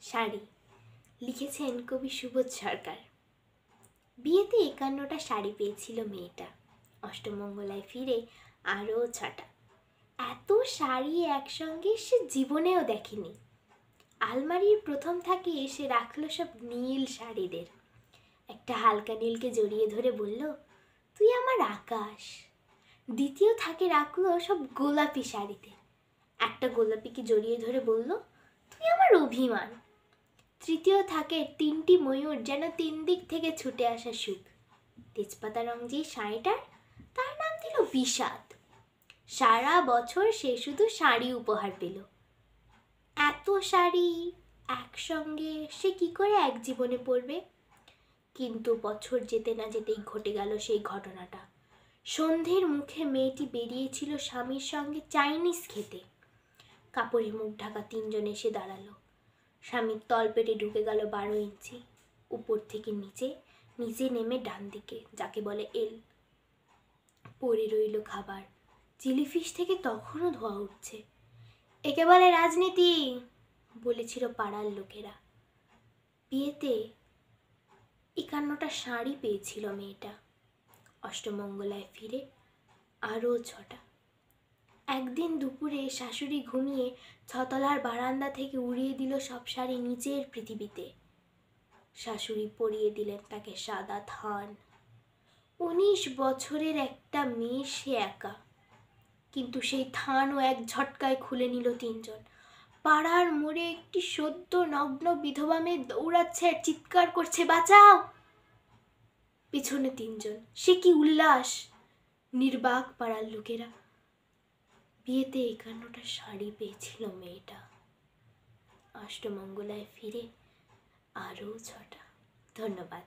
শাড়ি লিখেছেন কবি সুবোধ সরকার। বিয়েতে 51টা শাড়ি পেয়েছিল মেয়েটা, অষ্টমঙ্গলায় ফিরে আরও 6টা। এত শাড়ি একসঙ্গে সে জীবনেও দেখেনি। আলমারির প্রথম থাকে এসে রাখলো সব নীল শাড়িদের। একটা হালকা নীলকে জড়িয়ে ধরে বলল, তুই আমার আকাশ। দ্বিতীয় থাকে রাখলো সব গোলাপি শাড়িতে। একটা গোলাপিকে জড়িয়ে ধরে বলল, তুই আমার অভিমান। তৃতীয় থাকে 3টি ময়ূর, যেন 3 দিক থেকে ছুটে আসা সুখ। তেজপাতা রং যে শাড়িটার, তার নাম দিল বিষাদ। সারা বছর সে শুধু শাড়ি উপহার পেল। এত শাড়ি একসঙ্গে সে কি করে এক জীবনে পড়বে? কিন্তু বছর যেতে না যেতেই ঘটে গেল সেই ঘটনাটা। সন্ধ্যের মুখে মেয়েটি বেরিয়েছিল স্বামীর সঙ্গে চাইনিজ খেতে। কাপড়ে মুখ ঢাকা 3 জন এসে দাঁড়ালো। স্বামীর তলপেটে ঢুকে গেল 12 ইঞ্চি। উপর থেকে নিচে নেমে ডান দিকে, যাকে বলে এল। পড়ে রইল খাবার। চিলিফিশ থেকে তখনও ধোঁয়া উঠছে। একে বলে রাজনীতি, বলেছিল পাড়ার লোকেরা। বিয়েতে 51টা শাড়ি পেয়েছিল মেয়েটা, অষ্টমঙ্গলায় ফিরে আরও 6টা। একদিন দুপুরে শাশুড়ি ঘুমিয়ে 6তলার বারান্দা থেকে উড়িয়ে দিল সব শাড়ি নিচের পৃথিবীতে। শাশুড়ি পরিয়ে দিলেন তাকে সাদা থান। 19 বছরের একটা মেয়ে সে একা, কিন্তু সেই থানও এক ঝটকায় খুলে নিল 3 জন। পাড়ার মোড়ে একটি সদ্য নগ্ন বিধবা মেয়ে দৌড়াচ্ছে আর চিৎকার করছে, বাঁচাও। পিছনে 3 জন। সে কি উল্লাস! নির্বাক পাড়ার লোকেরা। বিয়েতে 51টা শাড়ি পেয়েছিল মেয়েটা, অষ্টমঙ্গলায় ফিরে আরও 6টা। ধন্যবাদ।